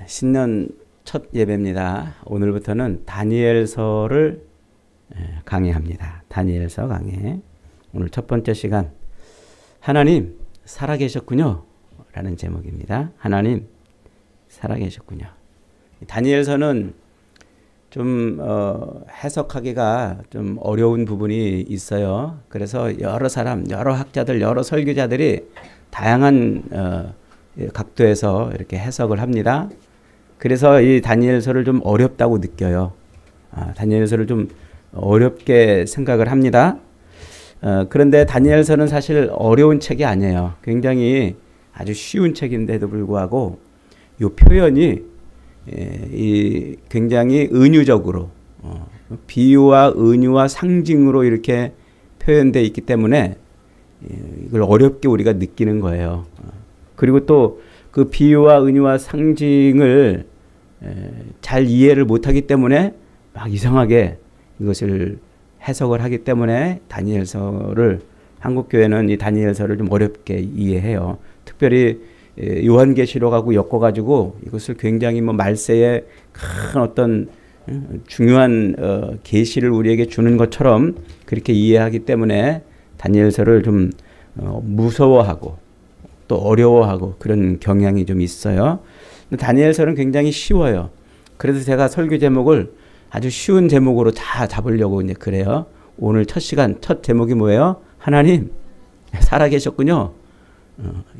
신년 첫 예배입니다. 오늘부터는 다니엘서를 강의합니다. 다니엘서 강의. 오늘 첫 번째 시간, 하나님 살아계셨군요 라는 제목입니다. 하나님 살아계셨군요. 다니엘서는 좀 해석하기가 좀 어려운 부분이 있어요. 그래서 여러 사람, 여러 학자들, 여러 설교자들이 다양한 각도에서 이렇게 해석을 합니다. 그래서 이 다니엘서를 좀 어렵다고 느껴요. 다니엘서를 좀 어렵게 생각을 합니다. 그런데 다니엘서는 사실 어려운 책이 아니에요. 굉장히 아주 쉬운 책인데도 불구하고 이 표현이 굉장히 은유적으로 비유와 은유와 상징으로 이렇게 표현되어 있기 때문에 이걸 어렵게 우리가 느끼는 거예요. 그리고 또 그 비유와 은유와 상징을 잘 이해를 못하기 때문에 막 이상하게 이것을 해석을 하기 때문에 다니엘서를, 한국교회는 이 다니엘서를 좀 어렵게 이해해요. 특별히 요한계시록하고 엮어가지고 이것을 굉장히 말세에 큰 어떤 중요한 계시를 우리에게 주는 것처럼 그렇게 이해하기 때문에 다니엘서를 좀 무서워하고 또 어려워하고 그런 경향이 좀 있어요. 다니엘서는 굉장히 쉬워요. 그래서 제가 설교 제목을 아주 쉬운 제목으로 다 잡으려고 이제 그래요. 오늘 첫 시간, 첫 제목이 뭐예요? 하나님 살아계셨군요.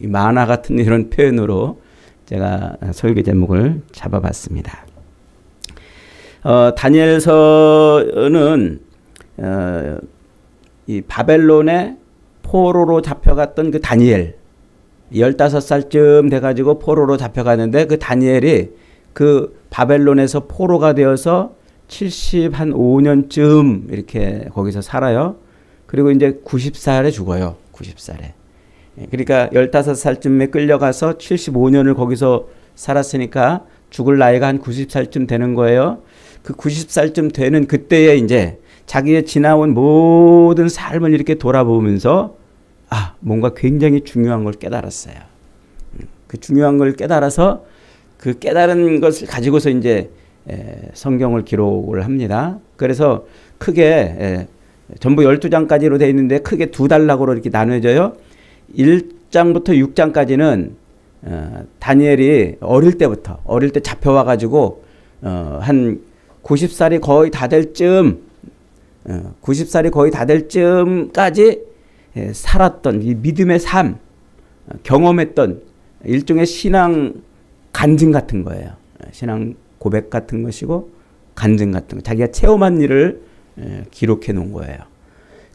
이 만화 같은 이런 표현으로 제가 설교 제목을 잡아봤습니다. 다니엘서는 이 바벨론의 포로로 잡혀갔던 그 다니엘, 15살쯤 돼가지고 포로로 잡혀가는데 그 다니엘이 그 바벨론에서 포로가 되어서 75년쯤 이렇게 거기서 살아요. 그리고 이제 90살에 죽어요. 90살에. 그러니까 15살쯤에 끌려가서 75년을 거기서 살았으니까 죽을 나이가 한 90살쯤 되는 거예요. 그 90살쯤 되는 그때에 이제 자기의 지나온 모든 삶을 이렇게 돌아보면서 뭔가 굉장히 중요한 걸 깨달았어요. 그 중요한 걸 깨달아서 그 깨달은 것을 가지고서 이제 성경을 기록을 합니다. 그래서 크게 전부 12장까지로 되어 있는데 크게 두 단락으로 이렇게 나눠져요. 1장부터 6장까지는 다니엘이 어릴 때 잡혀와가지고 한 90살이 거의 다 될 쯤까지 살았던 이 믿음의 삶, 경험했던 일종의 신앙 간증 같은 거예요. 신앙 고백 같은 것이고 간증 같은 거. 자기가 체험한 일을 기록해 놓은 거예요.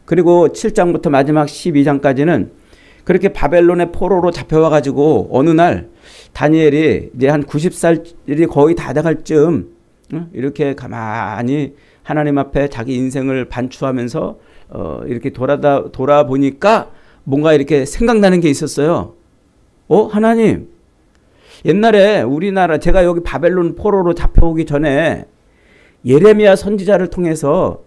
그리고 7장부터 마지막 12장까지는 그렇게 바벨론의 포로로 잡혀와 가지고 어느 날 다니엘이 이제 한 90살이 거의 다 돼갈 쯤 이렇게 가만히 하나님 앞에 자기 인생을 반추하면서 이렇게 돌아보니까 뭔가 이렇게 생각나는 게 있었어요. 하나님, 옛날에 우리나라, 제가 여기 바벨론 포로로 잡혀오기 전에 예레미야 선지자를 통해서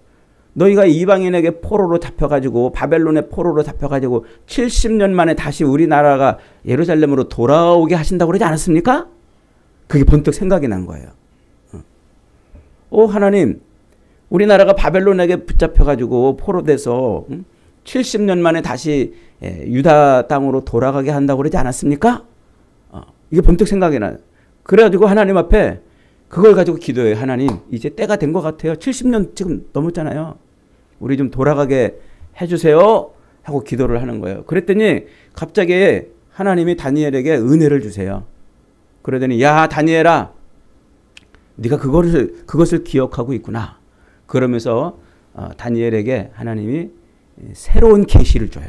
너희가 이방인에게 포로로 잡혀가지고 바벨론의 포로로 잡혀가지고 70년 만에 다시 우리나라가 예루살렘으로 돌아오게 하신다고 그러지 않았습니까? 그게 번뜩 생각이 난 거예요. 하나님, 우리나라가 바벨론에게 붙잡혀가지고 포로돼서 70년 만에 다시 유다 땅으로 돌아가게 한다고 그러지 않았습니까? 이게 번뜩 생각이 나요. 그래가지고 하나님 앞에 그걸 가지고 기도해요. 하나님, 이제 때가 된 것 같아요. 70년 지금 넘었잖아요. 우리 좀 돌아가게 해주세요 하고 기도를 하는 거예요. 그랬더니 갑자기 하나님이 다니엘에게 은혜를 주세요. 그러더니 야 다니엘아, 네가 그것을 기억하고 있구나. 그러면서 다니엘에게 하나님이 새로운 계시를 줘요.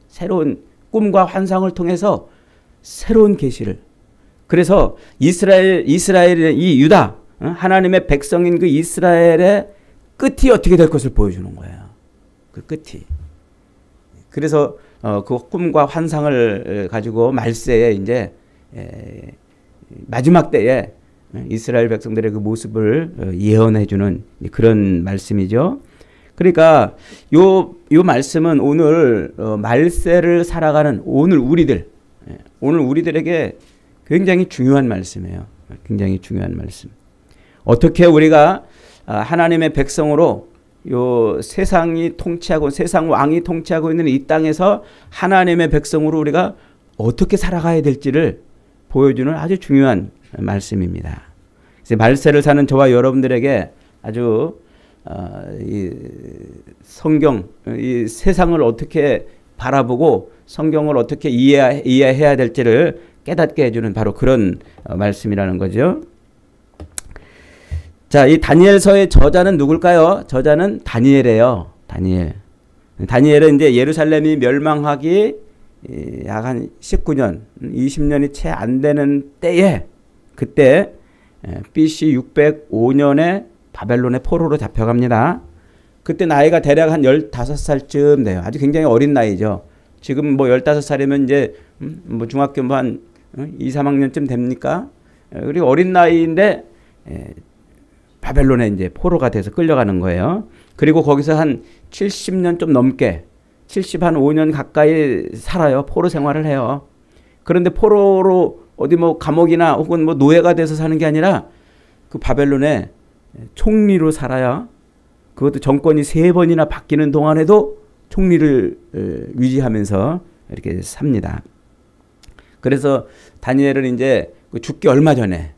새로운 꿈과 환상을 통해서 새로운 계시를. 그래서 이스라엘의 이 유다, 하나님의 백성인 그 이스라엘의 끝이 어떻게 될 것을 보여주는 거예요. 그 끝이. 그래서 그 꿈과 환상을 가지고 말세에 이제 마지막 때에 이스라엘 백성들의 그 모습을 예언해주는 그런 말씀이죠. 그러니까 요 말씀은 오늘 말세를 살아가는 오늘 우리들에게 굉장히 중요한 말씀이에요. 굉장히 중요한 말씀. 어떻게 우리가 하나님의 백성으로 요 세상이 통치하고 세상 왕이 통치하고 있는 이 땅에서 하나님의 백성으로 우리가 어떻게 살아가야 될지를 보여주는 아주 중요한 말씀입니다. 그래서 말세를 사는 저와 여러분들에게 아주 이 성경, 이 세상을 어떻게 바라보고 성경을 어떻게 이해해야 될지를 깨닫게 해주는 바로 그런 말씀이라는 거죠. 자, 이 다니엘서의 저자는 누굴까요? 저자는 다니엘이에요. 다니엘. 다니엘은 이제 예루살렘이 멸망하기 약 한 19년, 20년이 채 안 되는 때에 그때 BC 605년에 바벨론의 포로로 잡혀갑니다. 그때 나이가 대략 한 15살쯤 돼요. 아주 굉장히 어린 나이죠. 지금 뭐 15살이면 이제 뭐 중학교 뭐 한 2, 3학년쯤 됩니까? 그리고 어린 나이인데 바벨론에 이제 포로가 돼서 끌려가는 거예요. 그리고 거기서 한 70년 좀 넘게 75년 가까이 살아요. 포로 생활을 해요. 그런데 포로로 어디 뭐 감옥이나 혹은 뭐 노예가 돼서 사는 게 아니라 그 바벨론에 총리로 살아요. 그것도 정권이 3번이나 바뀌는 동안에도 총리를 유지하면서 이렇게 삽니다. 그래서 다니엘은 이제 죽기 얼마 전에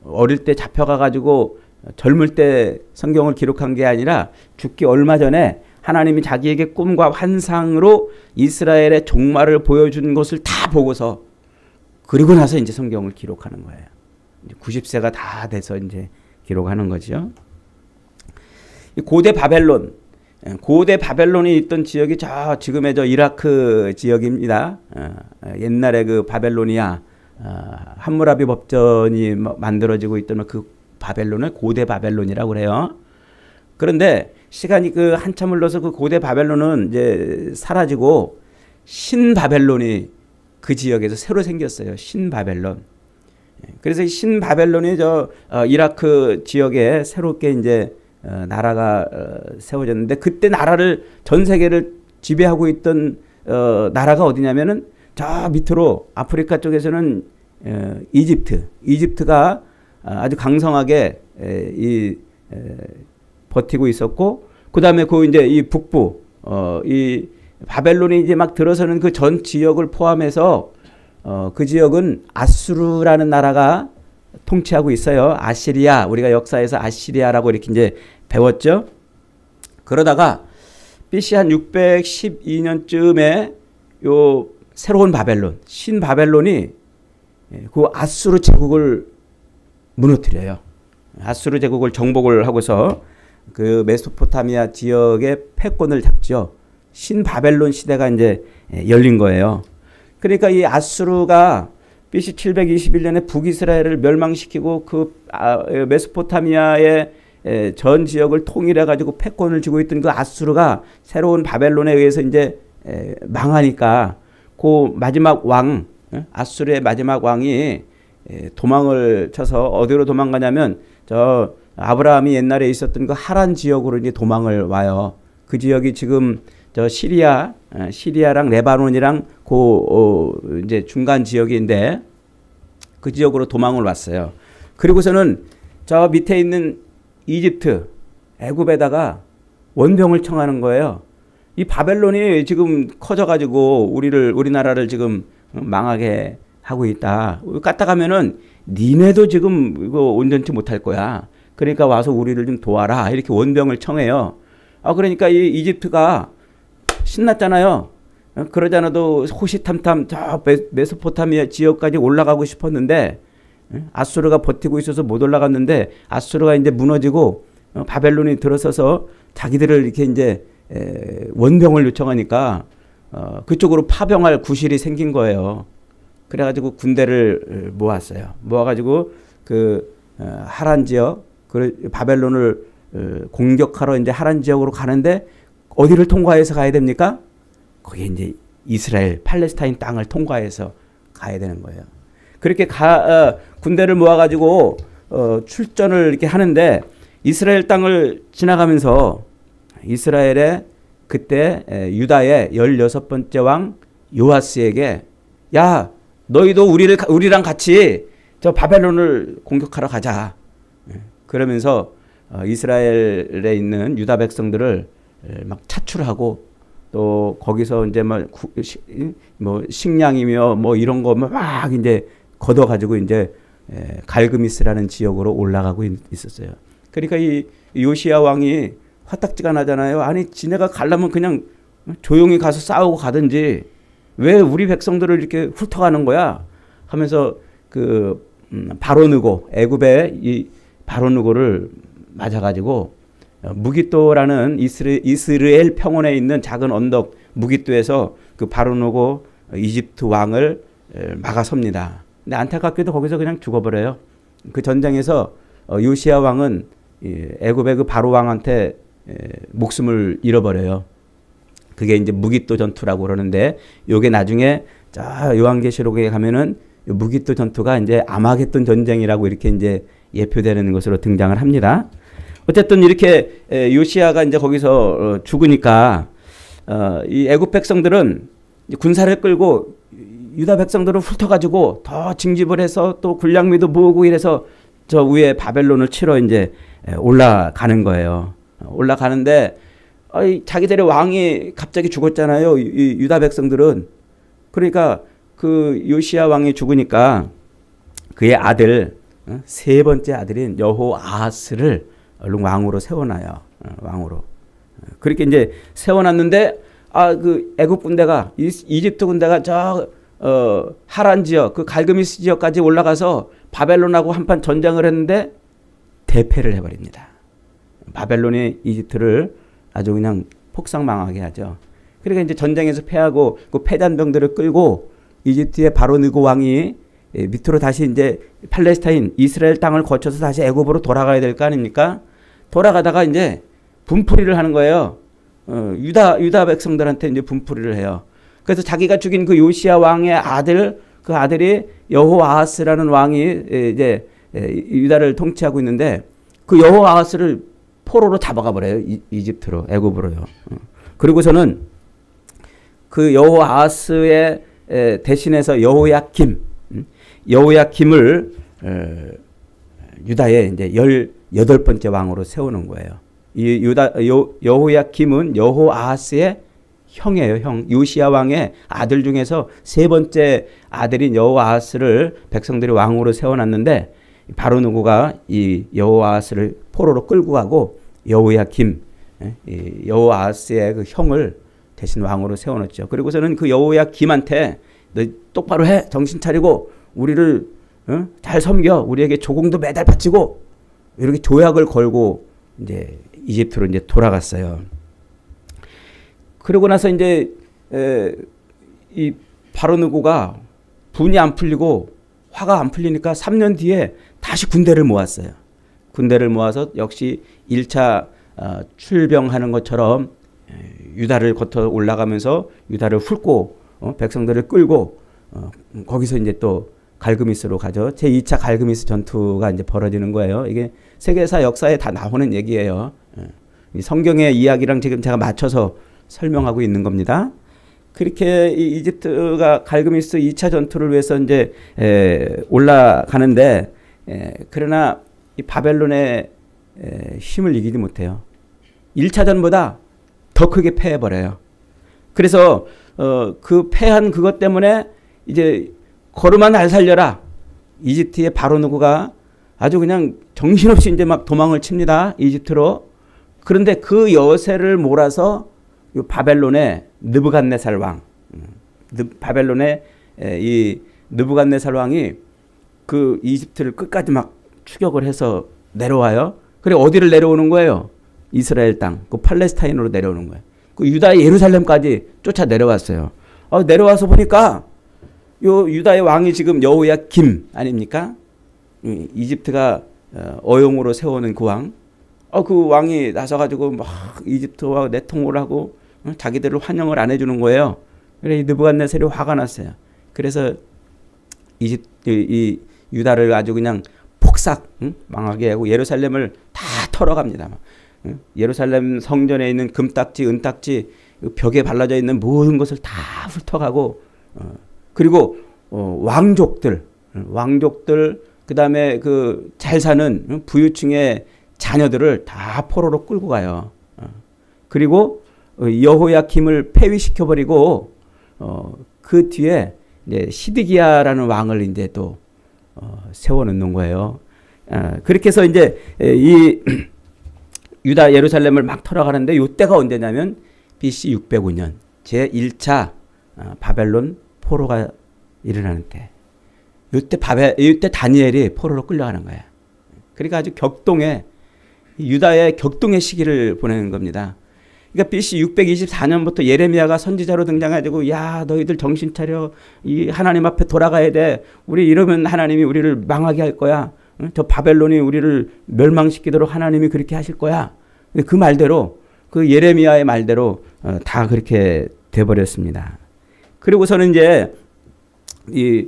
어릴 때 잡혀가가지고 젊을 때 성경을 기록한 게 아니라 죽기 얼마 전에 하나님이 자기에게 꿈과 환상으로 이스라엘의 종말을 보여준 것을 다 보고서 그리고 나서 이제 성경을 기록하는 거예요. 90세가 다 돼서 이제 기록하는 거죠. 고대 바벨론, 고대 바벨론이 있던 지역이 지금의 이라크 지역입니다. 옛날에 그 바벨로니아 함무라비 법전이 만들어지고 있던 그 바벨론을 고대 바벨론이라고 그래요. 그런데 시간이 그 한참 흘러서 그 고대 바벨론은 이제 사라지고 신바벨론이 그 지역에서 새로 생겼어요. 신바벨론. 그래서 이 신바벨론이 이라크 지역에 새롭게 이제 나라가 세워졌는데 그때 나라를 전 세계를 지배하고 있던 나라가 어디냐면은 저 밑으로 아프리카 쪽에서는 이집트가 아주 강성하게 버티고 있었고, 그 다음에 그 이제 이 북부, 이 바벨론이 이제 막 들어서는 그 전 지역을 포함해서 그 지역은 아수르라는 나라가 통치하고 있어요. 아시리아, 우리가 역사에서 아시리아라고 이렇게 이제 배웠죠. 그러다가 BC 한 612년쯤에 요 새로운 바벨론, 신바벨론이 그 아수르 제국을 무너뜨려요. 아수르 제국을 정복을 하고서 그 메소포타미아 지역의 패권을 잡죠. 신바벨론 시대가 이제 열린 거예요. 그러니까 이 아수르가 BC 721년에 북이스라엘을 멸망시키고 그 메소포타미아의 전 지역을 통일해 가지고 패권을 쥐고 있던 그 아수르가 새로운 바벨론에 의해서 이제 망하니까 그 마지막 왕, 아수르의 마지막 왕이 도망을 쳐서 어디로 도망가냐면 저 아브라함이 옛날에 있었던 그 하란 지역으로 이제 도망을 와요. 그 지역이 지금 저 시리아랑 레바논이랑 그 이제 중간 지역인데 그 지역으로 도망을 왔어요. 그리고서는 저 밑에 있는 이집트, 애굽에다가 원병을 청하는 거예요. 이 바벨론이 지금 커져가지고 우리나라를 지금 망하게 하고 있다. 까딱하면은 니네도 지금 이거 온전치 못할 거야. 그러니까 와서 우리를 좀 도와라. 이렇게 원병을 청해요. 그러니까 이 이집트가 신났잖아요. 그러지 않아도 호시탐탐 저 메소포타미아 지역까지 올라가고 싶었는데 아수르가 버티고 있어서 못 올라갔는데 아수르가 이제 무너지고 바벨론이 들어서서 자기들을 이렇게 이제 원병을 요청하니까 그쪽으로 파병할 구실이 생긴 거예요. 그래가지고 군대를 모았어요. 모아가지고 그 하란 지역, 그 바벨론을 공격하러 이제 하란 지역으로 가는데 어디를 통과해서 가야 됩니까? 거기 이제 이스라엘, 팔레스타인 땅을 통과해서 가야 되는 거예요. 그렇게 군대를 모아가지고 출전을 이렇게 하는데 이스라엘 땅을 지나가면서 이스라엘의 그때 유다의 16번째 왕 요아스에게 야, 너희도 우리랑 같이 저 바벨론을 공격하러 가자. 그러면서 이스라엘에 있는 유다 백성들을 막 차출하고 또 거기서 이제 뭐 식량이며 뭐 이런 거 막 이제 걷어가지고 이제 갈그미스라는 지역으로 올라가고 있었어요. 그러니까 이 요시야 왕이 화딱지가 나잖아요. 아니 지네가 가려면 그냥 조용히 가서 싸우고 가든지 왜 우리 백성들을 이렇게 훑어가는 거야? 하면서 그 바로느고 애굽의 이 바로느고를 맞아가지고 무깃도라는 이스라엘 평원에 있는 작은 언덕 무깃도에서 그 바로느고 이집트 왕을 막아섭니다. 근데 안타깝게도 거기서 그냥 죽어버려요. 그 전쟁에서 요시야 왕은 애굽의 그 바로 왕한테 목숨을 잃어버려요. 그게 이제 무깃도 전투라고 그러는데 요게 나중에 저 요한계시록에 가면은 무깃도 전투가 이제 아마겟돈 전쟁이라고 이렇게 이제 예표되는 것으로 등장을 합니다. 어쨌든 이렇게 요시야가 이제 거기서 죽으니까 이 애굽 백성들은 군사를 끌고 유다 백성들을 훑어가지고 더 징집을 해서 또 군량미도 모으고 이래서 저 위에 바벨론을 치러 이제 올라가는 거예요. 올라가는데 자기들의 왕이 갑자기 죽었잖아요. 이 유다 백성들은. 그러니까 그 요시야 왕이 죽으니까 그의 아들 세 번째 아들인 여호아하스를 얼른 왕으로 세워놔요. 왕으로. 그렇게 이제 세워놨는데 그 애굽 군대가 이집트 군대가 저 하란 지역 그 갈그미스 지역까지 올라가서 바벨론하고 한판 전쟁을 했는데 대패를 해버립니다. 바벨론이 이집트를 아주 그냥 폭삭망하게 하죠. 그러니까 이제 전쟁에서 패하고 그 패잔병들을 끌고 이집트의 바로느고 왕이 밑으로 다시 이제 팔레스타인 이스라엘 땅을 거쳐서 다시 애굽으로 돌아가야 될 거 아닙니까? 돌아가다가 이제 분풀이를 하는 거예요. 유다 백성들한테 이제 분풀이를 해요. 그래서 자기가 죽인 그 요시야 왕의 아들, 그 아들이 여호아하스라는 왕이 이제 유다를 통치하고 있는데 그 여호아하스를 포로로 잡아가 버려요. 이집트로, 애굽으로요. 그리고서는 그 여호아하스의 대신해서 여호야김을 유다의 이제 18번째 왕으로 세우는 거예요. 이 여호야김은 여호아하스의 형이에요, 형. 요시야 왕의 아들 중에서 세 번째 아들인 여호아하스를 백성들이 왕으로 세워놨는데 바로느고가 이 여호아하스를 포로로 끌고 가고 여호야김, 여호아하스의 그 형을 대신 왕으로 세워놓죠. 그리고서는 그 여호야김한테 너 똑바로 해, 정신 차리고 우리를 잘 섬겨, 우리에게 조공도 매달 바치고 이렇게 조약을 걸고 이제 이집트로 이제 돌아갔어요. 그러고 나서 이제 이 바로느고가 분이 안 풀리고 화가 안 풀리니까 3년 뒤에 다시 군대를 모았어요. 군대를 모아서 역시 1차 출병하는 것처럼 유다를 거쳐 올라가면서 유다를 훑고 백성들을 끌고 거기서 이제 또 갈그미스로 가죠. 제2차 갈그미스 전투가 이제 벌어지는 거예요. 이게 세계사 역사에 다 나오는 얘기예요. 이 성경의 이야기랑 지금 제가 맞춰서 설명하고 있는 겁니다. 그렇게 이 이집트가 갈그미스 2차 전투를 위해서 이제 올라가는데 그러나 이 바벨론의 힘을 이기지 못해요. 1차전보다 더 크게 패해버려요. 그래서 그 패한 그것 때문에 이제 걸음아 날 살려라. 이집트의 바로느고가 아주 그냥 정신없이 이제 막 도망을 칩니다. 이집트로. 그런데 그 여세를 몰아서 바벨론의 느부갓네살 왕, 바벨론의 이 느부갓네살 왕이 그 이집트를 끝까지 막 추격을 해서 내려와요. 그래 어디를 내려오는 거예요? 이스라엘 땅, 그 팔레스타인으로 내려오는 거예요. 그 유다의 예루살렘까지 쫓아 내려왔어요. 내려와서 보니까 요 유다의 왕이 지금 여호야김 아닙니까? 이집트가 어용으로 세우는 그 왕. 그 왕이 나서가지고 막 이집트와 내통을 하고 자기들을 환영을 안 해주는 거예요. 그래 느부갓네살이 화가 났어요. 그래서 이 유다를 아주 그냥 폭삭 망하게 하고 예루살렘을 다 털어갑니다. 예루살렘 성전에 있는 금딱지, 은딱지, 벽에 발라져 있는 모든 것을 다 훑어가고 그리고 왕족들 그다음에 그 잘 사는 부유층의 자녀들을 다 포로로 끌고 가요. 그리고 여호야김을 폐위시켜 버리고 그 뒤에 이제 시드기야라는 왕을 이제 또 세워 놓는 거예요. 그렇게 해서 이제 이 유다 예루살렘을 막 털어가는데 이때가 언제냐면 BC 605년 제 1차 바벨론 포로가 일어나는 때. 이때 다니엘이 포로로 끌려가는 거예요. 그러니까 아주 격동의 유다의 격동의 시기를 보내는 겁니다. 그러니까 BC 624년부터 예레미야가 선지자로 등장해가지고 야 너희들 정신 차려 이 하나님 앞에 돌아가야 돼. 우리 이러면 하나님이 우리를 망하게 할 거야. 저 바벨론이 우리를 멸망시키도록 하나님이 그렇게 하실 거야. 그 말대로 그 예레미야의 말대로 다 그렇게 돼버렸습니다. 그리고서는 이제 이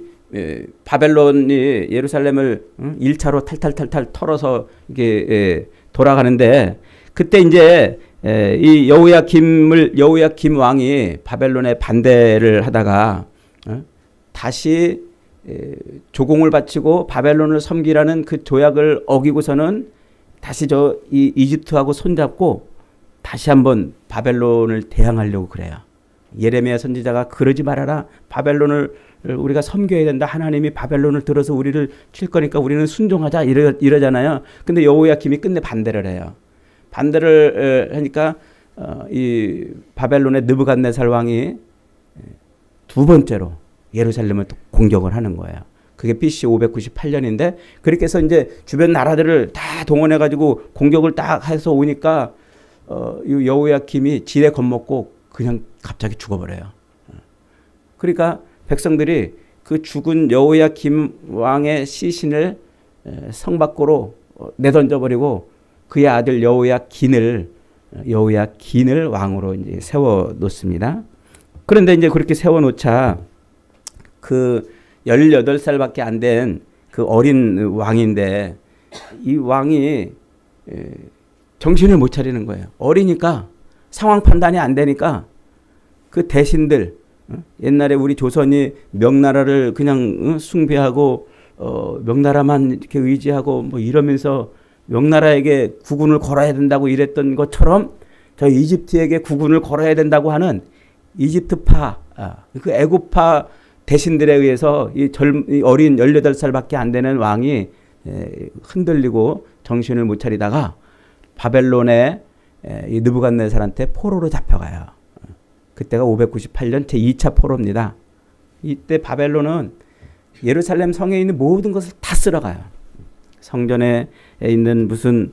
바벨론이 예루살렘을 1차로 탈탈탈탈 털어서 이게 돌아가는데 그때 이제 이 여호야김 왕이 바벨론에 반대를 하다가 다시 조공을 바치고 바벨론을 섬기라는 그 조약을 어기고서는 다시 이 이집트하고 손잡고 다시 한번 바벨론을 대항하려고 그래요. 예레미야 선지자가 그러지 말아라. 바벨론을 우리가 섬겨야 된다. 하나님이 바벨론을 들어서 우리를 칠 거니까 우리는 순종하자. 이러잖아요. 근데 여호야김이 끝내 반대를 해요. 반대를 하니까 이 바벨론의 느부갓네살 왕이 두 번째로 예루살렘을 또 공격을 하는 거예요. 그게 BC 598년인데 그렇게 해서 이제 주변 나라들을 다 동원해 가지고 공격을 딱 해서 오니까 여호야김이 지레 겁먹고 그냥 갑자기 죽어버려요. 그러니까 백성들이 그 죽은 여호야김 왕의 시신을 성 밖으로 내던져버리고 그의 아들 여호야긴을 왕으로 이제 세워 놓습니다. 그런데 이제 그렇게 세워 놓자 그 18살밖에 안 된 그 어린 왕인데 이 왕이 정신을 못 차리는 거예요. 어리니까 상황 판단이 안 되니까 그 대신들 옛날에 우리 조선이 명나라를 그냥 숭배하고 명나라만 이렇게 의지하고 뭐 이러면서 명나라에게 국군을 걸어야 된다고 이랬던 것처럼 저 이집트에게 국군을 걸어야 된다고 하는 이집트파 그 애굽파 대신들에 의해서 이 어린 18살밖에 안 되는 왕이 흔들리고 정신을 못 차리다가 바벨론의 이 느부갓네살한테 포로로 잡혀가요. 그때가 598년 제2차 포로입니다. 이때 바벨론은 예루살렘 성에 있는 모든 것을 다 쓸어가요. 성전에 있는 무슨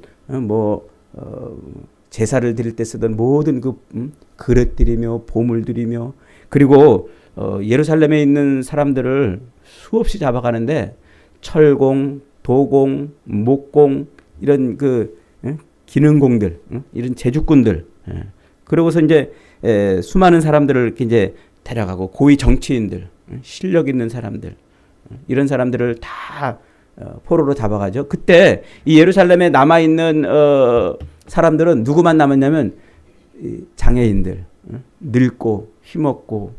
제사를 드릴 때 쓰던 모든 그 그릇들이며 보물들이며 그리고 예루살렘에 있는 사람들을 수없이 잡아가는데 철공, 도공, 목공 이런 그 기능공들, 이런 제주꾼들, 그러고서 이제 수많은 사람들을 이렇게 이제 데려가고 고위 정치인들, 실력 있는 사람들, 이런 사람들을 다 포로로 잡아가죠. 그때 이 예루살렘에 남아 있는 사람들은 누구만 남았냐면 장애인들, 늙고 힘없고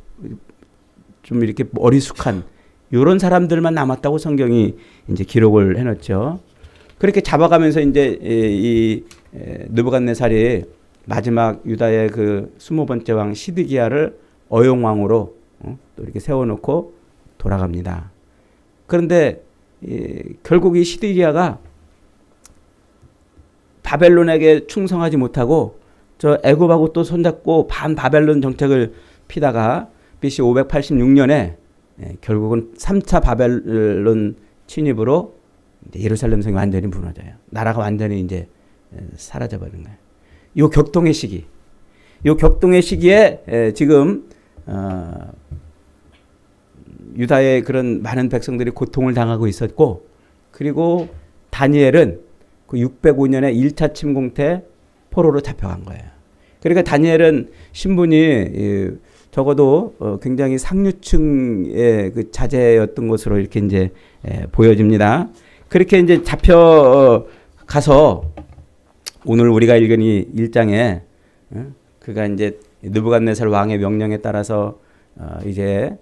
좀 이렇게 어리숙한 이런 사람들만 남았다고 성경이 이제 기록을 해놨죠. 그렇게 잡아가면서 이제 이 느부갓네살이 마지막 유다의 그 20번째 왕 시드기야를 어용왕으로 또 이렇게 세워놓고 돌아갑니다. 그런데 결국 이 시드기야가 바벨론에게 충성하지 못하고 저 애굽하고 또 손잡고 반바벨론 정책을 피다가 BC 586년에 결국은 3차 바벨론 침입으로 예루살렘 성이 완전히 무너져요. 나라가 완전히 이제 사라져버리는 거예요. 요 격동의 시기에 지금 유다의 그런 많은 백성들이 고통을 당하고 있었고 그리고 다니엘은 그 605년에 1차 침공 때 포로로 잡혀간 거예요. 그러니까 다니엘은 신분이 적어도 굉장히 상류층의 그 자제였던 것으로 이렇게 이제 보여집니다. 그렇게 이제 잡혀가서 오늘 우리가 읽은 이 1장에 그가 이제 느부갓네살 왕의 명령에 따라서 이제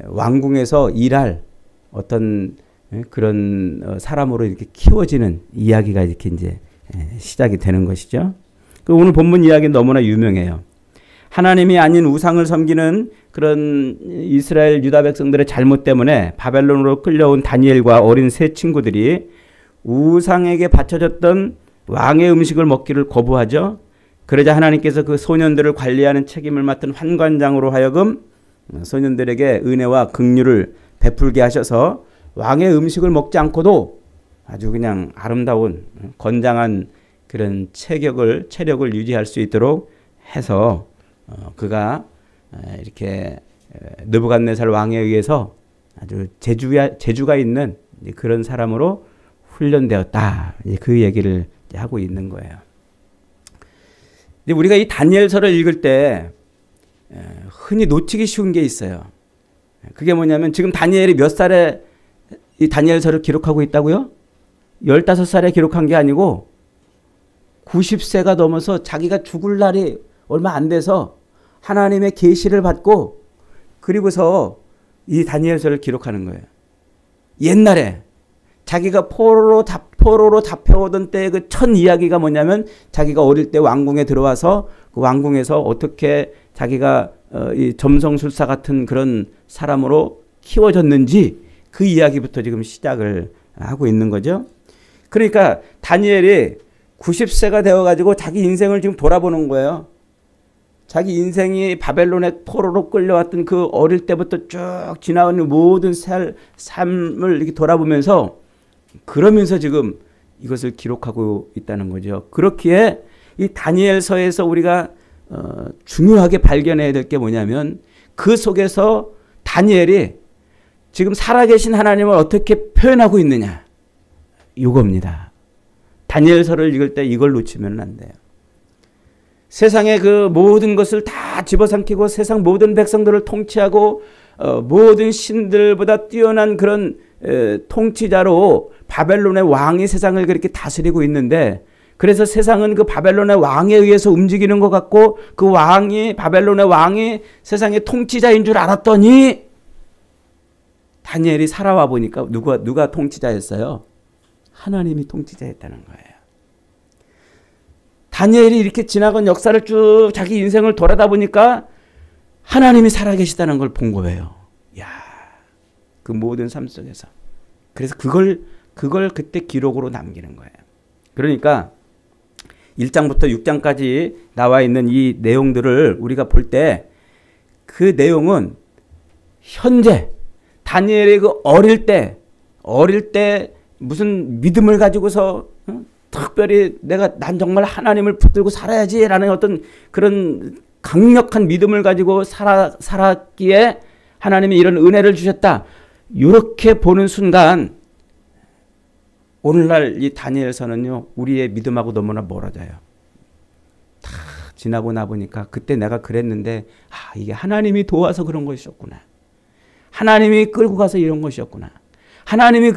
왕궁에서 일할 어떤 그런 사람으로 이렇게 키워지는 이야기가 이렇게 이제 시작이 되는 것이죠. 오늘 본문 이야기는 너무나 유명해요. 하나님이 아닌 우상을 섬기는 그런 이스라엘 유다 백성들의 잘못 때문에 바벨론으로 끌려온 다니엘과 어린 세 친구들이 우상에게 바쳐졌던 왕의 음식을 먹기를 거부하죠. 그러자 하나님께서 그 소년들을 관리하는 책임을 맡은 환관장으로 하여금 소년들에게 은혜와 긍휼을 베풀게 하셔서 왕의 음식을 먹지 않고도 아주 그냥 아름다운 건장한 그런 체력을 유지할 수 있도록 해서 그가 이렇게 느부갓네살 왕에 의해서 아주 재주가 있는 그런 사람으로 훈련되었다. 그 얘기를 하고 있는 거예요. 우리가 이 다니엘서를 읽을 때 흔히 놓치기 쉬운 게 있어요. 그게 뭐냐면 지금 다니엘이 몇 살에 이 다니엘서를 기록하고 있다고요? 15살에 기록한 게 아니고 90세가 넘어서 자기가 죽을 날이 얼마 안 돼서 하나님의 계시를 받고 그리고서 이 다니엘서를 기록하는 거예요. 옛날에 자기가 포로로 잡혀오던 때의 그 첫 이야기가 뭐냐면 자기가 어릴 때 왕궁에 들어와서 그 왕궁에서 어떻게 자기가 이 점성술사 같은 그런 사람으로 키워졌는지 그 이야기부터 지금 시작을 하고 있는 거죠. 그러니까 다니엘이 90세가 되어가지고 자기 인생을 지금 돌아보는 거예요. 자기 인생이 바벨론의 포로로 끌려왔던 그 어릴 때부터 쭉 지나온 모든 삶을 이렇게 돌아보면서 그러면서 지금 이것을 기록하고 있다는 거죠. 그렇기에 이 다니엘서에서 우리가 중요하게 발견해야 될 게 뭐냐면 그 속에서 다니엘이 지금 살아계신 하나님을 어떻게 표현하고 있느냐 이겁니다. 다니엘서를 읽을 때 이걸 놓치면 안 돼요. 세상의 그 모든 것을 다 집어삼키고 세상 모든 백성들을 통치하고 모든 신들보다 뛰어난 그런 통치자로 바벨론의 왕이 세상을 그렇게 다스리고 있는데 그래서 세상은 그 바벨론의 왕에 의해서 움직이는 것 같고 그 바벨론의 왕이 세상의 통치자인 줄 알았더니 다니엘이 살아와 보니까 누가 통치자였어요? 하나님이 통치자였다는 거예요. 다니엘이 이렇게 지나간 역사를 쭉 자기 인생을 돌아다 보니까 하나님이 살아계시다는 걸 본 거예요. 야, 그 모든 삶 속에서. 그래서 그걸 그때 기록으로 남기는 거예요. 그러니까 1장부터 6장까지 나와 있는 이 내용들을 우리가 볼 때 그 내용은 현재 다니엘이 그 어릴 때 무슨 믿음을 가지고서 특별히 난 정말 하나님을 붙들고 살아야지라는 어떤 그런 강력한 믿음을 가지고 살았기에 하나님이 이런 은혜를 주셨다. 이렇게 보는 순간 오늘날 이 다니엘서는요 우리의 믿음하고 너무나 멀어져요. 다 지나고 나보니까 그때 내가 그랬는데 이게 하나님이 도와서 그런 것이었구나. 하나님이 끌고 가서 이런 것이었구나. 하나님이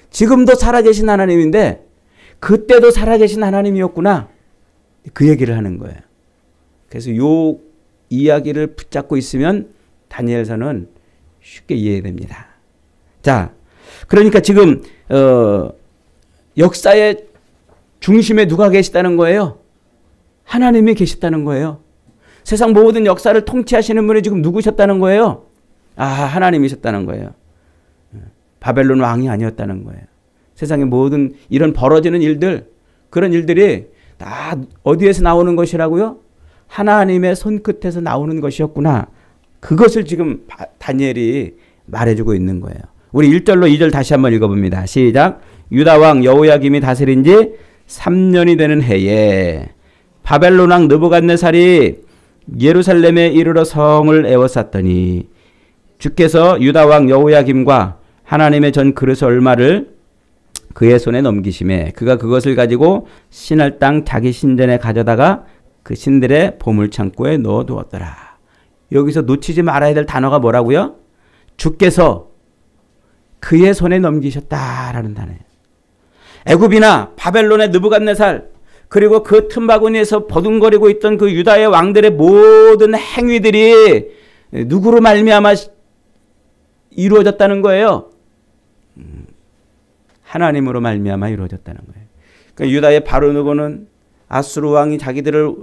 지금도 살아계신 하나님인데 그때도 살아계신 하나님이었구나. 그 얘기를 하는 거예요. 그래서 이 이야기를 붙잡고 있으면 다니엘서는 쉽게 이해됩니다. 자, 그러니까 지금 역사의 중심에 누가 계시다는 거예요? 하나님이 계셨다는 거예요. 세상 모든 역사를 통치하시는 분이 지금 누구셨다는 거예요? 하나님이셨다는 거예요. 바벨론 왕이 아니었다는 거예요. 세상의 모든 이런 벌어지는 일들, 그런 일들이 다 어디에서 나오는 것이라고요? 하나님의 손끝에서 나오는 것이었구나. 그것을 지금 다니엘이 말해주고 있는 거예요. 우리 1절로 2절 다시 한번 읽어봅니다. 시작. 유다왕 여호야김이 다스린 지 3년이 되는 해에 바벨론 왕 느부갓네살이 예루살렘에 이르러 성을 에워쌌더니 주께서 유다왕 여호야김과 하나님의 전 그릇 얼마를 그의 손에 넘기심에 그가 그것을 가지고 신할 땅 자기 신전에 가져다가 그 신들의 보물창고에 넣어두었더라. 여기서 놓치지 말아야 될 단어가 뭐라고요? 주께서 그의 손에 넘기셨다라는 단어예요. 애굽이나 바벨론의 느부갓네살 그리고 그 틈바구니에서 버둥거리고 있던 그 유다의 왕들의 모든 행위들이 누구로 말미암아 이루어졌다는 거예요? 하나님으로 말미암아 이루어졌다는 거예요. 그러니까 유다의 바로 후보는 아수르 왕이 자기들을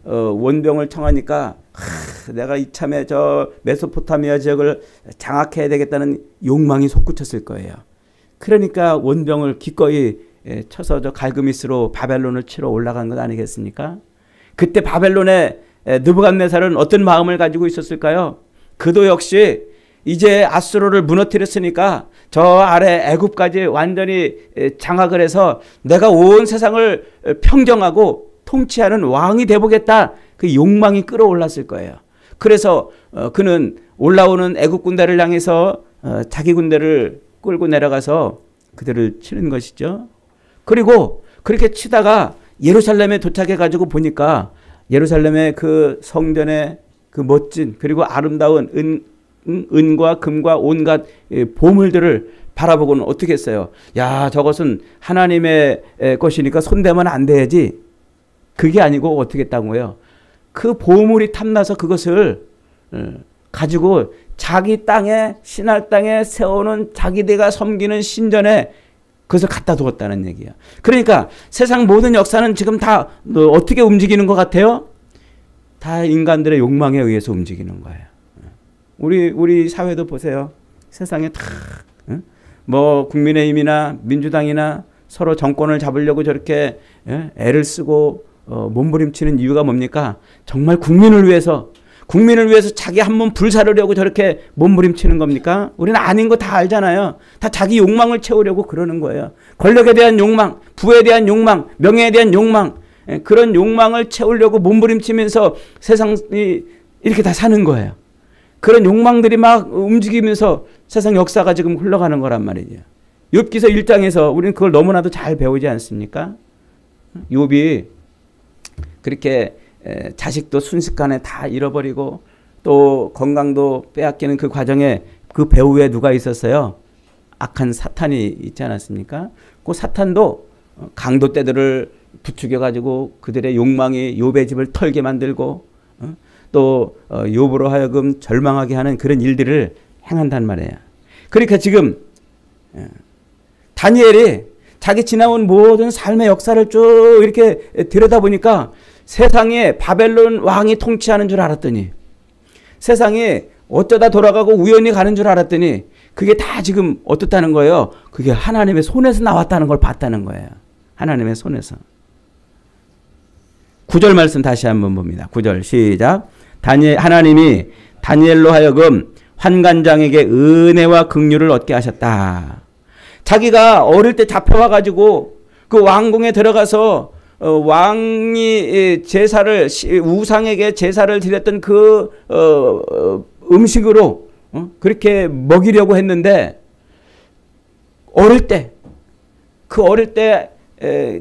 원병을 청하니까 내가 이참에 저 메소포타미아 지역을 장악해야 되겠다는 욕망이 솟구쳤을 거예요. 그러니까 원병을 기꺼이 쳐서 저 갈그미스로 바벨론을 치러 올라간 것 아니겠습니까? 그때 바벨론의 느부갓네살은 어떤 마음을 가지고 있었을까요? 그도 역시 이제 아수르를 무너뜨렸으니까 저 아래 애굽까지 완전히 장악을 해서 내가 온 세상을 평정하고 통치하는 왕이 되보겠다. 그 욕망이 끌어올랐을 거예요. 그래서 그는 올라오는 애굽 군대를 향해서 자기 군대를 끌고 내려가서 그들을 치는 것이죠. 그리고 그렇게 치다가 예루살렘에 도착해 가지고 보니까 예루살렘의 그 성전의 그 멋진 그리고 아름다운 은과 금과 온갖 보물들을 바라보고는 어떻게 했어요? 야, 저것은 하나님의 것이니까 손대면 안 돼야지. 그게 아니고 어떻게 했다는 거예요? 그 보물이 탐나서 그것을 가지고 자기 땅에 신할 땅에 세우는 자기네가 섬기는 신전에 그것을 갖다 두었다는 얘기야. 그러니까 세상 모든 역사는 지금 다 어떻게 움직이는 것 같아요? 다 인간들의 욕망에 의해서 움직이는 거예요. 우리 사회도 보세요. 세상에 다 뭐 국민의힘이나 민주당이나 서로 정권을 잡으려고 저렇게 애를 쓰고 몸부림치는 이유가 뭡니까? 정말 국민을 위해서 자기 한 몸 불사르려고 저렇게 몸부림치는 겁니까? 우리는 아닌 거 다 알잖아요. 다 자기 욕망을 채우려고 그러는 거예요. 권력에 대한 욕망, 부에 대한 욕망, 명예에 대한 욕망, 그런 욕망을 채우려고 몸부림치면서 세상이 이렇게 다 사는 거예요. 그런 욕망들이 막 움직이면서 세상 역사가 지금 흘러가는 거란 말이죠. 욥기서 1장에서 우리는 그걸 너무나도 잘 배우지 않습니까? 욥이 그렇게 자식도 순식간에 다 잃어버리고 또 건강도 빼앗기는 그 과정에 그 배후에 누가 있었어요? 악한 사탄이 있지 않았습니까? 그 사탄도 강도 떼들을 부추겨 가지고 그들의 욕망이 욥의 집을 털게 만들고 또 욥으로 하여금 절망하게 하는 그런 일들을 행한단 말이에요. 그러니까 지금 다니엘이 자기 지나온 모든 삶의 역사를 쭉 이렇게 들여다보니까 세상에 바벨론 왕이 통치하는 줄 알았더니 세상이 어쩌다 돌아가고 우연히 가는 줄 알았더니 그게 다 지금 어떻다는 거예요? 그게 하나님의 손에서 나왔다는 걸 봤다는 거예요. 하나님의 손에서. 9절 말씀 다시 한번 봅니다. 9절 시작. 하나님이 다니엘로 하여금 환관장에게 은혜와 긍휼을 얻게 하셨다. 자기가 어릴 때 잡혀와가지고 그 왕궁에 들어가서 왕이 제사를 우상에게 제사를 드렸던 그 음식으로 그렇게 먹이려고 했는데 어릴 때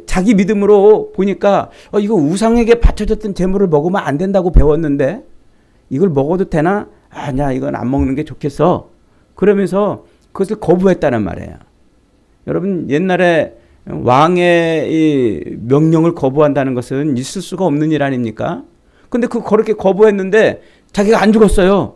자기 믿음으로 보니까 이거 우상에게 바쳐졌던 제물을 먹으면 안 된다고 배웠는데 이걸 먹어도 되나? 아니야, 이건 안 먹는 게 좋겠어. 그러면서 그것을 거부했다는 말이에요. 여러분, 옛날에 왕의 이 명령을 거부한다는 것은 있을 수가 없는 일 아닙니까? 근데 그렇게 거부했는데 자기가 안 죽었어요.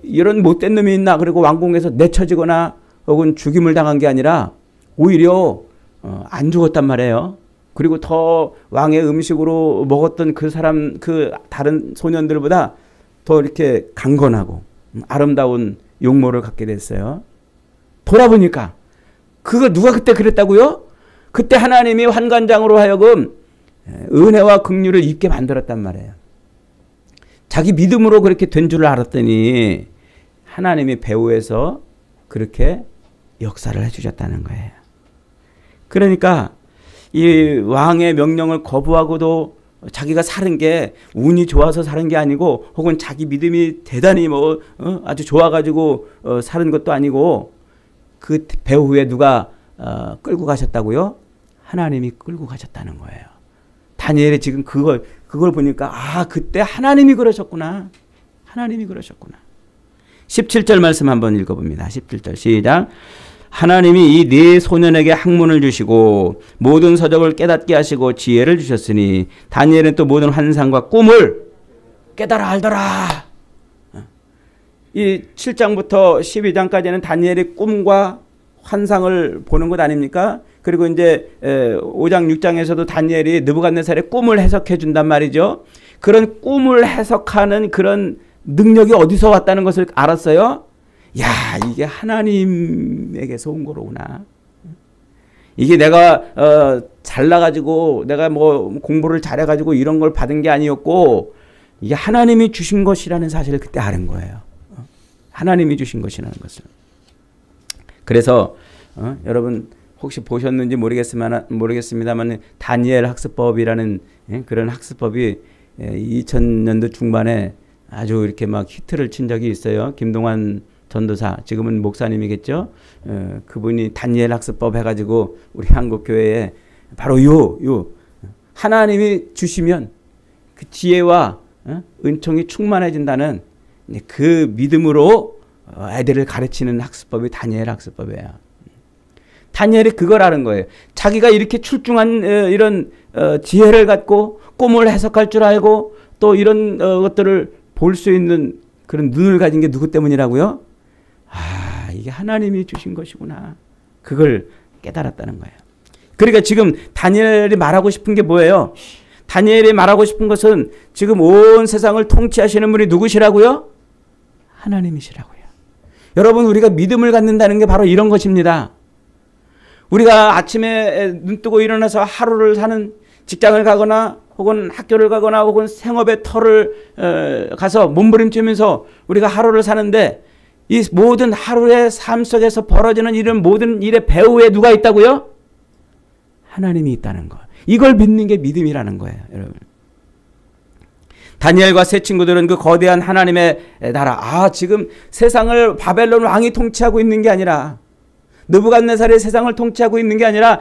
이런 못된 놈이 있나? 그리고 왕궁에서 내쳐지거나 혹은 죽임을 당한 게 아니라 오히려 안 죽었단 말이에요. 그리고 더 왕의 음식으로 먹었던 그 사람, 그 다른 소년들보다 더 이렇게 강건하고 아름다운 용모를 갖게 됐어요. 돌아보니까 그거 누가 그때 그랬다고요? 그때 하나님이 환관장으로 하여금 은혜와 긍휼을 입게 만들었단 말이에요. 자기 믿음으로 그렇게 된 줄 알았더니 하나님이 배후에서 그렇게 역사를 해주셨다는 거예요. 그러니까 이 왕의 명령을 거부하고도 자기가 사는 게 운이 좋아서 사는 게 아니고 혹은 자기 믿음이 대단히 아주 좋아가지고 사는 것도 아니고 그 배후에 누가 끌고 가셨다고요? 하나님이 끌고 가셨다는 거예요. 다니엘이 지금 그걸 보니까 그때 하나님이 그러셨구나. 하나님이 그러셨구나. 17절 말씀 한번 읽어봅니다. 17절 시작. 하나님이 이 네 소년에게 학문을 주시고 모든 서적을 깨닫게 하시고 지혜를 주셨으니 다니엘은 또 모든 환상과 꿈을 깨달아 알더라. 이 7장부터 12장까지는 다니엘이 꿈과 환상을 보는 것 아닙니까? 그리고 이제 5장 6장에서도 다니엘이 느부갓네살의 꿈을 해석해 준단 말이죠. 그런 꿈을 해석하는 그런 능력이 어디서 왔다는 것을 알았어요. 야, 이게 하나님에게서 온 거로구나. 이게 내가 잘나가지고 내가 뭐 공부를 잘해가지고 이런 걸 받은 게 아니었고 이게 하나님이 주신 것이라는 사실을 그때 아는 거예요. 하나님이 주신 것이라는 것을. 그래서 여러분 혹시 보셨는지 모르겠습니다만 다니엘 학습법이라는 그런 학습법이 2000년도 중반에 아주 이렇게 막 히트를 친 적이 있어요. 김동환 전도사, 지금은 목사님이겠죠. 그분이 다니엘 학습법 해가지고 우리 한국 교회에 바로 요 하나님이 주시면 그 지혜와 은총이 충만해진다는 그 믿음으로 애들을 가르치는 학습법이 다니엘 학습법이에요. 다니엘이 그걸 아는 거예요. 자기가 이렇게 출중한 이런 지혜를 갖고 꿈을 해석할 줄 알고 또 이런 것들을 볼 수 있는 그런 눈을 가진 게 누구 때문이라고요? 아, 이게 하나님이 주신 것이구나. 그걸 깨달았다는 거예요. 그러니까 지금 다니엘이 말하고 싶은 게 뭐예요? 다니엘이 말하고 싶은 것은 지금 온 세상을 통치하시는 분이 누구시라고요? 하나님이시라고요. 여러분, 우리가 믿음을 갖는다는 게 바로 이런 것입니다. 우리가 아침에 눈 뜨고 일어나서 하루를 사는, 직장을 가거나 혹은 학교를 가거나 혹은 생업의 터를 가서 몸부림치면서 우리가 하루를 사는데 이 모든 하루의 삶 속에서 벌어지는 이런 모든 일의 배후에 누가 있다고요? 하나님이 있다는 거. 이걸 믿는 게 믿음이라는 거예요, 여러분. 다니엘과 세 친구들은 그 거대한 하나님의 나라, 지금 세상을 바벨론 왕이 통치하고 있는 게 아니라 느부갓네살이 세상을 통치하고 있는 게 아니라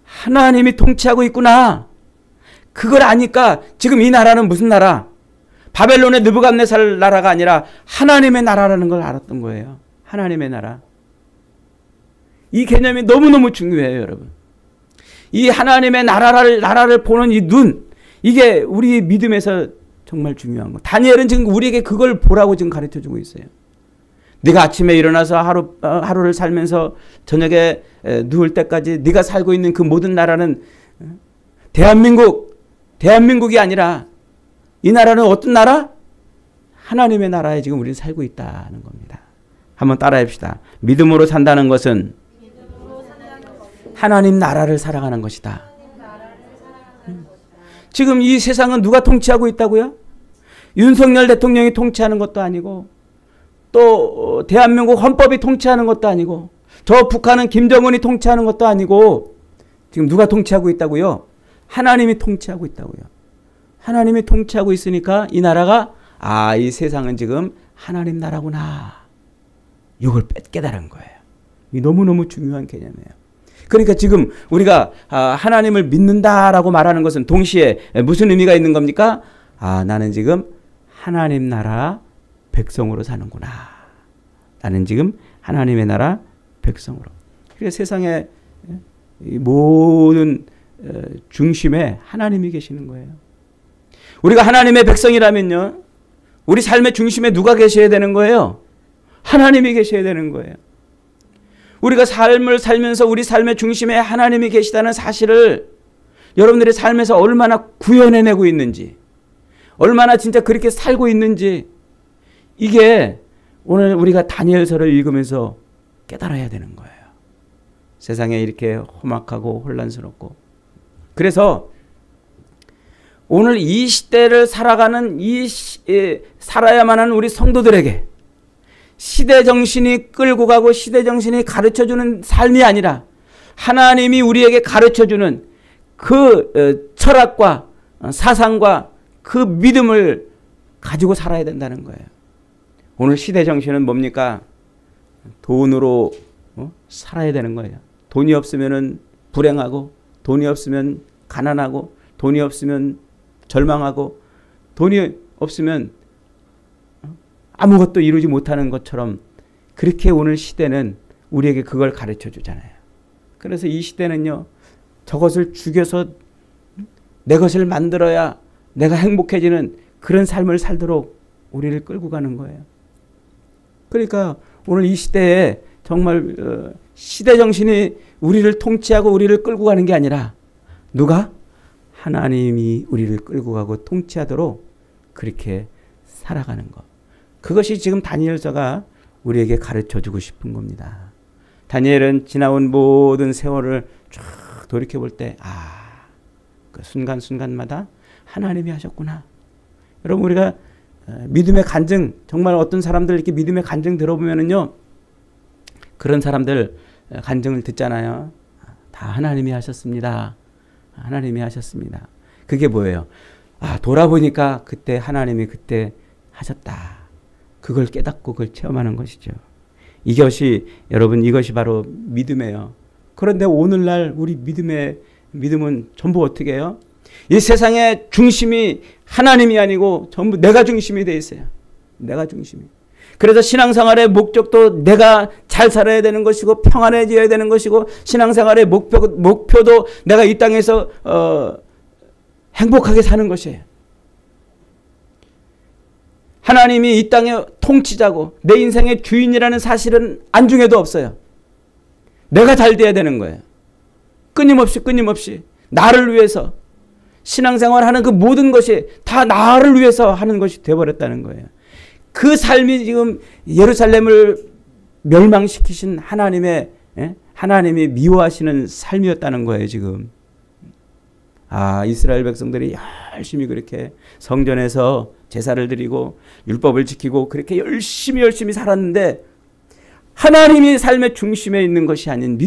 하나님이 통치하고 있구나. 그걸 아니까 지금 이 나라는 무슨 나라? 바벨론의 느부갓네살 나라가 아니라 하나님의 나라라는 걸 알았던 거예요. 하나님의 나라. 이 개념이 너무너무 중요해요, 여러분. 이 하나님의 나라를 보는 이 눈, 이게 우리 믿음에서 정말 중요한 거. 다니엘은 지금 우리에게 그걸 보라고 지금 가르쳐 주고 있어요. 네가 아침에 일어나서 하루를 살면서 저녁에 누울 때까지 네가 살고 있는 그 모든 나라는 대한민국이 아니라 이 나라는 어떤 나라? 하나님의 나라에 지금 우리는 살고 있다는 겁니다. 한번 따라해 봅시다. 믿음으로 산다는 것은 하나님 나라를 살아가는 것이다. 지금 이 세상은 누가 통치하고 있다고요? 윤석열 대통령이 통치하는 것도 아니고 또 대한민국 헌법이 통치하는 것도 아니고 저 북한은 김정은이 통치하는 것도 아니고 지금 누가 통치하고 있다고요? 하나님이 통치하고 있다고요. 하나님이 통치하고 있으니까 이 나라가 이 세상은 지금 하나님 나라구나. 이걸 깨달은 거예요. 이 너무너무 중요한 개념이에요. 그러니까 지금 우리가 하나님을 믿는다라고 말하는 것은 동시에 무슨 의미가 있는 겁니까? 나는 지금 하나님 나라 백성으로 사는구나. 나는 지금 하나님의 나라 백성으로. 그래서 세상의 모든 중심에 하나님이 계시는 거예요. 우리가 하나님의 백성이라면요, 우리 삶의 중심에 누가 계셔야 되는 거예요? 하나님이 계셔야 되는 거예요. 우리가 삶을 살면서 우리 삶의 중심에 하나님이 계시다는 사실을 여러분들의 삶에서 얼마나 구현해내고 있는지, 얼마나 진짜 그렇게 살고 있는지, 이게 오늘 우리가 다니엘서를 읽으면서 깨달아야 되는 거예요. 세상에 이렇게 험악하고 혼란스럽고. 그래서 오늘 이 시대를 살아가는 살아야만 하는 우리 성도들에게 시대 정신이 끌고 가고 시대 정신이 가르쳐주는 삶이 아니라 하나님이 우리에게 가르쳐주는 그 철학과 사상과 그 믿음을 가지고 살아야 된다는 거예요. 오늘 시대 정신은 뭡니까? 돈으로 살아야 되는 거예요. 돈이 없으면 불행하고, 돈이 없으면 가난하고, 돈이 없으면 절망하고, 돈이 없으면 아무것도 이루지 못하는 것처럼 그렇게 오늘 시대는 우리에게 그걸 가르쳐 주잖아요. 그래서 이 시대는요, 저것을 죽여서 내 것을 만들어야 내가 행복해지는 그런 삶을 살도록 우리를 끌고 가는 거예요. 그러니까 오늘 이 시대에 정말 시대 정신이 우리를 통치하고 우리를 끌고 가는 게 아니라 누가? 하나님이 우리를 끌고 가고 통치하도록 그렇게 살아가는 것. 그것이 지금 다니엘서가 우리에게 가르쳐주고 싶은 겁니다. 다니엘은 지나온 모든 세월을 쫙 돌이켜볼 때 그 순간순간마다 하나님이 하셨구나. 여러분 우리가 믿음의 간증, 정말 어떤 사람들 이렇게 믿음의 간증 들어보면은요, 그런 사람들 간증을 듣잖아요. 다 하나님이 하셨습니다. 하나님이 하셨습니다. 그게 뭐예요? 돌아보니까 그때 하나님이 그때 하셨다. 그걸 깨닫고 그걸 체험하는 것이죠. 여러분 이것이 바로 믿음이에요. 그런데 오늘날 우리 믿음은 전부 어떻게 해요? 이 세상의 중심이 하나님이 아니고 전부 내가 중심이 돼 있어요. 내가 중심이. 그래서 신앙생활의 목적도 내가 잘 살아야 되는 것이고 평안해져야 되는 것이고 신앙생활의 목표도 내가 이 땅에서 행복하게 사는 것이에요. 하나님이 이 땅의 통치자고 내 인생의 주인이라는 사실은 안중에도 없어요. 내가 잘 돼야 되는 거예요. 끊임없이 나를 위해서 신앙생활하는 그 모든 것이 다 나를 위해서 하는 것이 되어버렸다는 거예요. 그 삶이 지금 예루살렘을 멸망시키신 하나님이 미워하시는 삶이었다는 거예요, 지금. 이스라엘 백성들이 열심히 그렇게 성전에서 제사를 드리고 율법을 지키고 그렇게 열심히 살았는데 하나님이 삶의 중심에 있는 것이 아닌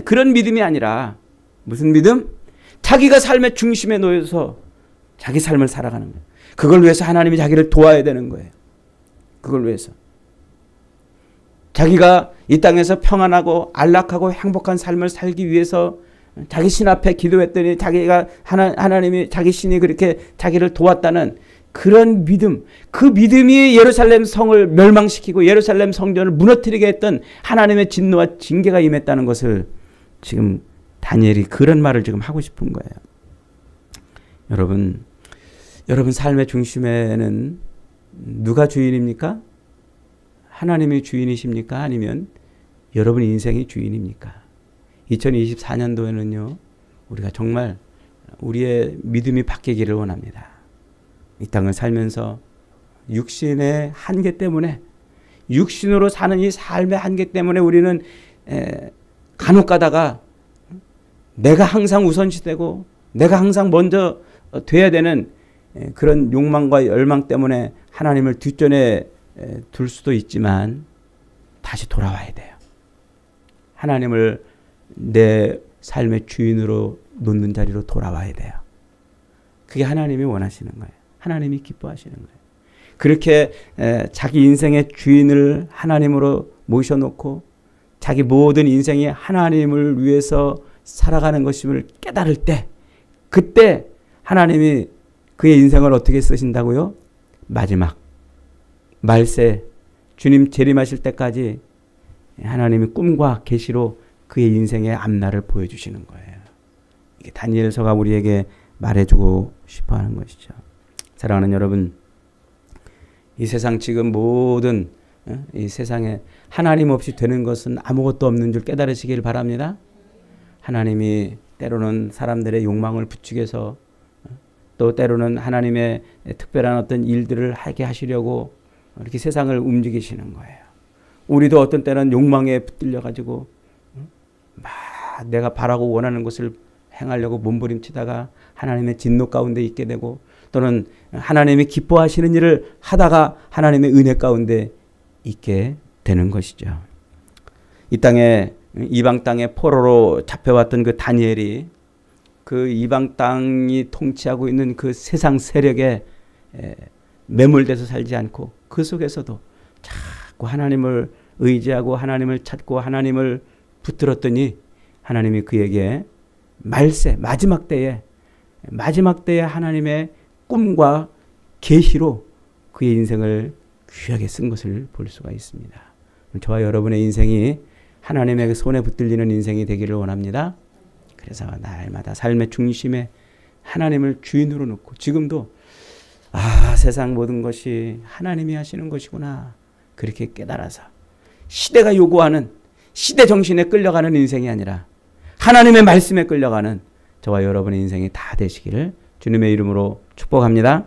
그런 믿음이 아니라 무슨 믿음? 자기가 삶의 중심에 놓여서 자기 삶을 살아가는 거예요. 그걸 위해서 하나님이 자기를 도와야 되는 거예요. 그걸 위해서. 자기가 이 땅에서 평안하고 안락하고 행복한 삶을 살기 위해서 자기 신 앞에 기도했더니 하나님이 자기 신이 그렇게 자기를 도왔다는 그런 믿음, 그 믿음이 예루살렘 성을 멸망시키고 예루살렘 성전을 무너뜨리게 했던 하나님의 진노와 징계가 임했다는 것을 지금 다니엘이 그런 말을 지금 하고 싶은 거예요. 여러분 삶의 중심에는 누가 주인입니까? 하나님이 주인이십니까? 아니면 여러분 인생이 주인입니까? 2024년도에는요, 우리가 정말 우리의 믿음이 바뀌기를 원합니다. 이 땅을 살면서 육신의 한계 때문에, 육신으로 사는 이 삶의 한계 때문에 우리는 간혹 가다가 내가 항상 우선시되고 내가 항상 먼저 돼야 되는 그런 욕망과 열망 때문에 하나님을 뒷전에 둘 수도 있지만 다시 돌아와야 돼요. 하나님을 내 삶의 주인으로 놓는 자리로 돌아와야 돼요. 그게 하나님이 원하시는 거예요. 하나님이 기뻐하시는 거예요. 그렇게 자기 인생의 주인을 하나님으로 모셔놓고 자기 모든 인생이 하나님을 위해서 살아가는 것임을 깨달을 때, 그때 하나님이 그의 인생을 어떻게 쓰신다고요? 마지막 말세 주님 재림하실 때까지 하나님이 꿈과 계시로 그의 인생의 앞날을 보여주시는 거예요. 이게 다니엘서가 우리에게 말해주고 싶어하는 것이죠. 사랑하는 여러분, 이 세상 지금 모든 이 세상에 하나님 없이 되는 것은 아무것도 없는 줄 깨달으시길 바랍니다. 하나님이 때로는 사람들의 욕망을 부추겨서 또 때로는 하나님의 특별한 어떤 일들을 하게 하시려고 이렇게 세상을 움직이시는 거예요. 우리도 어떤 때는 욕망에 붙들려 가지고 막 내가 바라고 원하는 것을 행하려고 몸부림치다가 하나님의 진노 가운데 있게 되고, 또는 하나님이 기뻐하시는 일을 하다가 하나님의 은혜 가운데 있게 되는 것이죠. 이 땅에 이방 땅의 포로로 잡혀왔던 그 다니엘이 그 이방 땅이 통치하고 있는 그 세상 세력에 매몰돼서 살지 않고 그 속에서도 자꾸 하나님을 의지하고 하나님을 찾고 하나님을 붙들었더니 하나님이 그에게 말세 마지막 때에 하나님의 꿈과 계시로 그의 인생을 귀하게 쓴 것을 볼 수가 있습니다. 저와 여러분의 인생이 하나님의 손에 붙들리는 인생이 되기를 원합니다. 그래서 날마다 삶의 중심에 하나님을 주인으로 놓고, 지금도 세상 모든 것이 하나님이 하시는 것이구나, 그렇게 깨달아서 시대가 요구하는 시대 정신에 끌려가는 인생이 아니라 하나님의 말씀에 끌려가는 저와 여러분의 인생이 다 되시기를 주님의 이름으로 축복합니다.